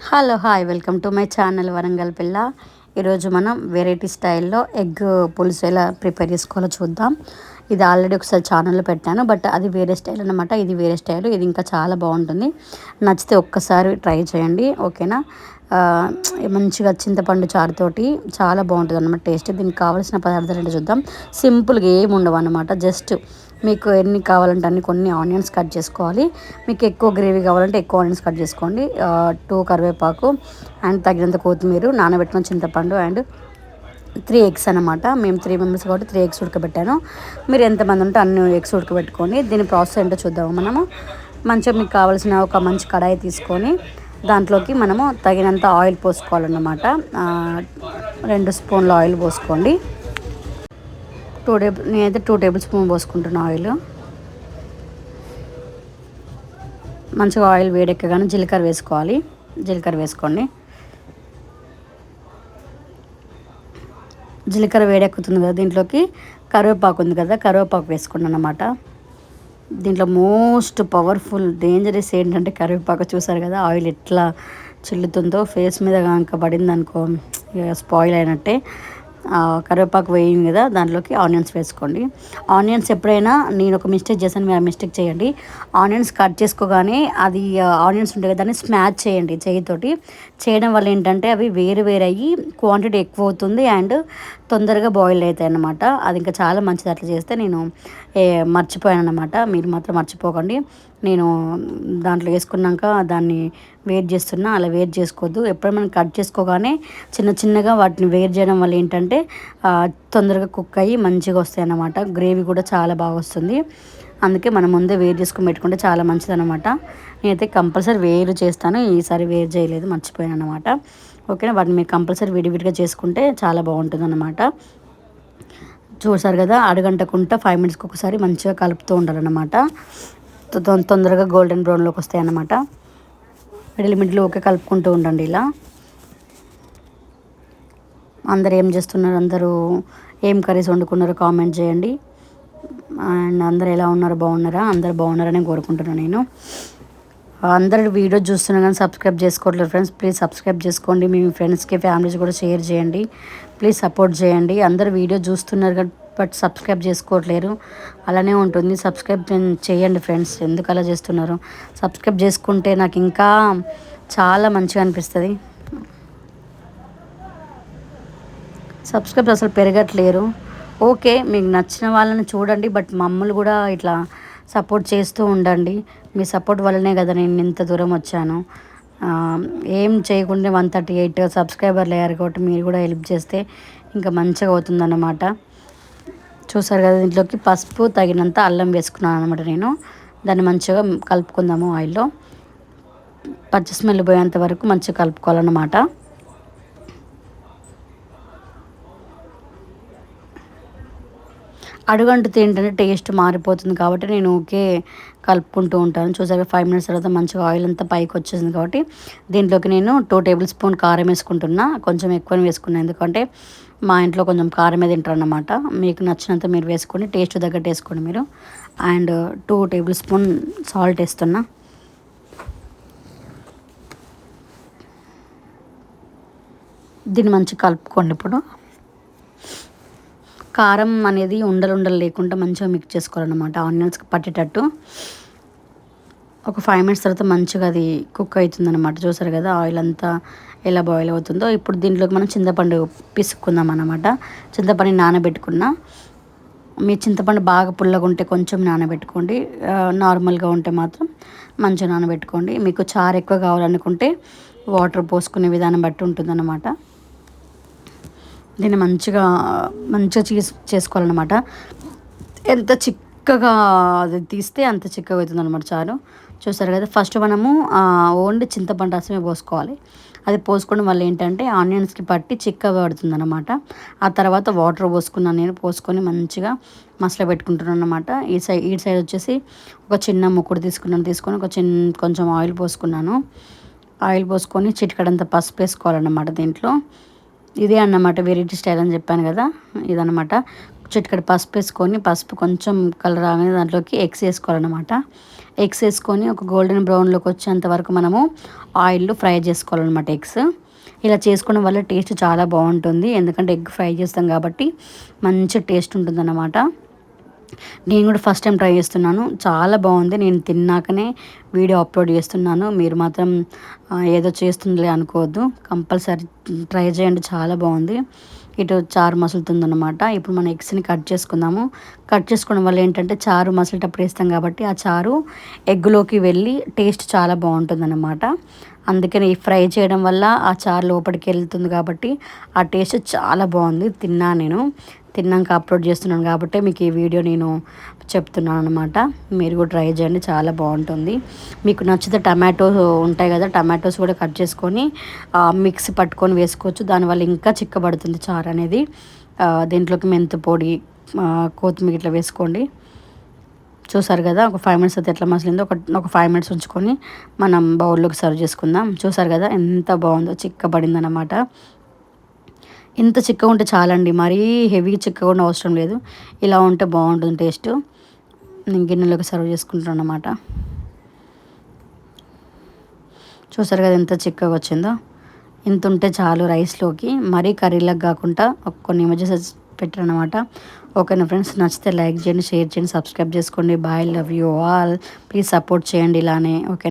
Hello hi welcome to my channel Warangal పిల్ల. ఈరోజు మనం వెరైటీ స్టైల్లో ఎగ్ పులుసు ఎలా ప్రిపేర్ చేసుకోవాలో చూద్దాం. ఇది ఆల్రెడీ ఒకసారి ఛానల్లో పెట్టాను, బట్ అది వేరే స్టైల్ అనమాట. ఇది వేరే స్టైల్, ఇది ఇంకా చాలా బాగుంటుంది. నచ్చితే ఒక్కసారి ట్రై చేయండి, ఓకేనా. ఆ, మంచిగా చింతపండు చారుతోటి చాలా బాగుంటుంది అన్నమాట టేస్ట్. దీనికి కావాల్సిన పదార్థాలు ఏంటో చూద్దాం. సింపుల్గా ఏమి ఉండవు అన్నమాట. జస్ట్ మీకు ఎన్ని కావాలంటే అన్ని కొన్ని ఆనియన్స్ కట్ చేసుకోవాలి. మీకు ఎక్కువ గ్రేవీ కావాలంటే ఎక్కువ ఆనియన్స్ కట్ చేసుకోండి. 2 కరివేపాకు అండ్ తగినంత కొత్తిమీర, నానబెట్టిన చింతపండు అండ్ 3 ఎగ్స్ అనమాట. మేము 3 మెంబర్స్ కాబట్టి 3 ఎగ్స్ ఉడకబెట్టాను. మీరు ఎంతమంది ఉంటే అన్ని ఎగ్స్ ఉడకబెట్టుకొని దీని ప్రాసెస్ ఏంటో చూద్దాము మనము. మంచిగా మీకు కావాల్సిన ఒక మంచి కడాయి తీసుకొని దాంట్లోకి మనము తగినంత ఆయిల్ పోసుకోవాలన్నమాట. 2 స్పూన్ల ఆయిల్ పోసుకోండి. నేనైతే 2 టేబుల్ స్పూన్ పోసుకుంటున్నా ఆయిల్. మంచిగా ఆయిల్ వేడెక్కగానే జీలకర్ర వేసుకోవాలి. జీలకర్ర వేసుకోండి. జీలకర్ర వేడెక్కుతుంది కదా, దీంట్లోకి కరివేపాకు ఉంది కదా, కరివేపాకు వేసుకోండి అన్నమాట. దీంట్లో మోస్ట్ పవర్ఫుల్ డేంజరస్ ఏంటంటే కరివేపాకు. చూసారు కదా ఆయిల్ ఎట్లా చిల్లుతుందో, ఫేస్ మీద కనుక పడింది అనుకో స్పాయిల్ అయినట్టే. కరివేపాకు వేయింది కదా, దాంట్లోకి ఆనియన్స్ వేసుకోండి. ఆనియన్స్ ఎప్పుడైనా నేను ఒక మిస్టేక్ చేశాను, మీరు ఆ మిస్టేక్ చేయండి. ఆనియన్స్ కట్ చేసుకోగానే అది ఆనియన్స్ ఉంటాయి కదా, దాన్ని స్మాచ్ చేయండి చేయితోటి. చేయడం వల్ల ఏంటంటే అవి వేరు వేరు అయ్యి క్వాంటిటీ ఎక్కువ అవుతుంది అండ్ తొందరగా బాయిల్ అవుతాయి అన్నమాట. అది ఇంకా చాలా మంచిది అట్లా చేస్తే. నేను మర్చిపోయాను అన్నమాట, మీరు మాత్రం మర్చిపోకండి. నేను దాంట్లో వేసుకున్నాక దాన్ని వేట్ చేస్తున్నా, అలా వేట్ చేసుకోవద్దు. ఎప్పుడైనా మనం కట్ చేసుకోగానే చిన్న చిన్నగా వాటిని వేట్ చేయడం వల్ల ఏంటంటే తొందరగా కుక్ అయ్యి మంచిగా వస్తాయి అన్నమాట. గ్రేవీ కూడా చాలా బాగా వస్తుంది. అందుకే మనం ముందే వేరు చేసుకుని పెట్టుకుంటే చాలా మంచిది అనమాట. నేనైతే కంపల్సరీ వేరు చేస్తాను, ఈసారి వేరు చేయలేదు, మర్చిపోయాను అనమాట. ఓకేనా. వాటిని మీరు కంపల్సరీ విడివిడిగా చేసుకుంటే చాలా బాగుంటుంది అన్నమాట. చూసారు కదా, అడగంటకుంటా 5 మినిట్స్కి ఒకసారి మంచిగా కలుపుతూ ఉండాలన్నమాట. తొందరగా గోల్డెన్ బ్రౌన్లోకి వస్తాయి అన్నమాట. మిడిల్ ఓకే కలుపుకుంటూ ఉండండి ఇలా. అందరు ఏం చేస్తున్నారు, అందరూ ఏం కర్రీస్ వండుకున్నారో కామెంట్ చేయండి. అండ్ అందరు ఎలా ఉన్నారో, బాగున్నారా? అందరు బాగున్నారని కోరుకుంటున్నాను నేను. అందరు వీడియో చూస్తున్నారు కానీ సబ్స్క్రైబ్ చేసుకోవట్లేదు ఫ్రెండ్స్. ప్లీజ్ సబ్స్క్రైబ్ చేసుకోండి. మీ ఫ్రెండ్స్కి ఫ్యామిలీస్ కూడా షేర్ చేయండి. ప్లీజ్ సపోర్ట్ చేయండి. అందరు వీడియో చూస్తున్నారు బట్ సబ్స్క్రైబ్ చేసుకోవట్లేరు. అలానే ఉంటుంది. సబ్స్క్రైబ్ చేయండి ఫ్రెండ్స్. ఎందుకు అలా చేస్తున్నారు? సబ్స్క్రైబ్ చేసుకుంటే నాకు ఇంకా చాలా మంచిగా అనిపిస్తుంది. సబ్స్క్రైబ్ అసలు పెరగట్లేరు. ఓకే, మీకు నచ్చిన వాళ్ళని చూడండి, బట్ మమ్మల్ని కూడా ఇట్లా సపోర్ట్ చేస్తూ ఉండండి. మీ సపోర్ట్ వల్లనే కదా నేను ఇంత దూరం వచ్చాను. ఏం చేయకుండా 138 సబ్స్క్రైబర్లు అయ్యారు కాబట్టి మీరు కూడా హెల్ప్ చేస్తే ఇంకా మంచిగా అవుతుందన్నమాట. చూసారు కదా, దీంట్లోకి పసుపు తగినంత అల్లం వేసుకున్నాను అనమాట నేను. దాన్ని మంచిగా కలుపుకుందాము ఆయిల్లో. పచ్చి స్మెల్ పోయేంత వరకు మంచిగా కలుపుకోవాలన్నమాట. అడుగంటితే ఏంటంటే టేస్ట్ మారిపోతుంది కాబట్టి నేను ఓకే కలుపుకుంటూ ఉంటాను. చూసాక 5 మినిట్స్ తర్వాత మంచిగా ఆయిల్ అంతా పైకి వచ్చేసింది కాబట్టి దీంట్లోకి నేను 2 టేబుల్ స్పూన్ కారం వేసుకుంటున్నా. కొంచెం ఎక్కువనే వేసుకున్నాను, ఎందుకంటే మా ఇంట్లో కొంచెం కారమే తింటారు అన్నమాట. మీకు నచ్చినంత మీరు వేసుకోండి, టేస్ట్ తగ్గట్టు వేసుకోండి మీరు. అండ్ 2 టేబుల్ స్పూన్ సాల్ట్ వేస్తున్నా. దీన్ని మంచిగా కలుపుకోండి. ఇప్పుడు కారం అనేది ఉండలు లేకుండా మంచిగా మిక్స్ చేసుకోవాలన్నమాట, ఆనియన్స్కి పట్టేటట్టు. ఒక 5 మినిట్స్ తర్వాత మంచిగా అది కుక్ అవుతుందన్నమాట. చూసారు కదా ఆయిల్ అంతా ఎలా బాయిల్ అవుతుందో. ఇప్పుడు దీంట్లోకి మనం చింతపండు పిసుక్కుందాం అన్నమాట. చింతపండు నానబెట్టుకున్నా. మీ చింతపండు బాగా పుల్లగా ఉంటే కొంచెం నానబెట్టుకోండి, నార్మల్గా ఉంటే మాత్రం మంచిగా నానబెట్టుకోండి. మీకు చారు ఎక్కువ కావాలనుకుంటే వాటర్ పోసుకునే విధానం బట్టి ఉంటుందన్నమాట. దీన్ని మంచిగా చేసుకోవాలన్నమాట. ఎంత చిక్కగా అది తీస్తే అంత చిక్కగా అవుతుంది అనమాట చారు. చూసారు కదా, ఫస్ట్ మనము ఓన్లీ చింతపండు రసమే పోసుకోవాలి. అది పోసుకోవడం వల్ల ఏంటంటే ఆనియన్స్కి పట్టి చిక్కగా పడుతుంది అనమాట. ఆ తర్వాత వాటర్ పోసుకున్నాను నేను. పోసుకొని మంచిగా మసాలా పెట్టుకుంటున్నాను అనమాట. ఈ సైడ్ వచ్చేసి ఒక చిన్న ముక్కుడు తీసుకొని కొంచెం ఆయిల్ పోసుకున్నాను. ఆయిల్ పోసుకొని చిటికడంత పసుపు వేసుకోవాలన్నమాట దీంట్లో. ఇదే అన్నమాట వెరైటీ స్టైల్ అని చెప్పాను కదా, ఇదన్నమాట. చిటికెడు పసుపు వేసుకొని, పసుపు కొంచెం కలర్ రాగానే దాంట్లోకి ఎగ్స్ వేసుకోవాలన్నమాట. ఎగ్స్ వేసుకొని ఒక గోల్డెన్ బ్రౌన్లోకి వచ్చేంత వరకు మనము ఆయిల్లో ఫ్రై చేసుకోవాలన్నమాట ఎగ్స్. ఇలా చేసుకోవడం వల్ల టేస్ట్ చాలా బాగుంటుంది, ఎందుకంటే ఎగ్ ఫ్రై చేస్తాం కాబట్టి మంచి టేస్ట్ ఉంటుందన్నమాట. నేను కూడా ఫస్ట్ టైం ట్రై చేస్తున్నాను, చాలా బాగుంది. నేను తిన్నాకనే వీడియో అప్లోడ్ చేస్తున్నాను. మీరు మాత్రం ఏదో చేస్తుందిలే అనుకోవద్దు, కంపల్సరీ ట్రై చేయండి, చాలా బాగుంది. ఇటు చారు మసులుతుందన్నమాట. ఇప్పుడు మనం ఎగ్స్ని కట్ చేసుకుందాము. కట్ చేసుకోవడం వల్ల ఏంటంటే చారు మసిలేటప్పుడు వేస్తాం కాబట్టి ఆ చారు ఎగ్లోకి వెళ్ళి టేస్ట్ చాలా బాగుంటుందన్నమాట. అందుకని ఫ్రై చేయడం వల్ల ఆ చారు లోపలికి వెళ్తుంది కాబట్టి ఆ టేస్ట్ చాలా బాగుంది. నేను తిన్నాక అప్లోడ్ చేస్తున్నాను కాబట్టి మీకు ఈ వీడియో నేను చెప్తున్నాను అనమాట. మీరు కూడా ట్రై చేయండి, చాలా బాగుంటుంది. మీకు నచ్చితే టమాటో ఉంటాయి కదా, టమాటోస్ కూడా కట్ చేసుకొని మిక్సీ పట్టుకొని వేసుకోవచ్చు. దానివల్ల ఇంకా చిక్కబడుతుంది చారు అనేది. దీంట్లోకి మెంతు పొడి, కొత్తిమీర ఇట్లా వేసుకోండి. చూసారు కదా ఒక 5 మినిట్స్ అయితే ఎట్లా మసిలిందో, ఒక 5 మినిట్స్ ఉంచుకొని మనం బౌల్లోకి సర్వ్ చేసుకుందాం. చూసారు కదా ఎంత బాగుందో, చిక్కబడింది అన్నమాట. ఇంత చిక్కగా ఉంటే చాలండి, మరీ హెవీ చిక్కగా ఉండే అవసరం లేదు. ఇలా ఉంటే బాగుంటుంది టేస్ట్. నేను గిన్నెలోకి సర్వ్ చేసుకుంటాను అన్నమాట. చూసారు కదా ఎంత చిక్కగా వచ్చిందో. ఇంత ఉంటే చాలు రైస్లోకి, మరీ కర్రీలకు కాకుండా కొన్ని ఇమేజెస్ పెట్టారనమాట. ఓకేనా ఫ్రెండ్స్, నచ్చితే లైక్ చేయండి, షేర్ చేయండి, సబ్స్క్రైబ్ చేసుకోండి. Bye, love you all. Please support చేయండి ఇలానే. ఓకే.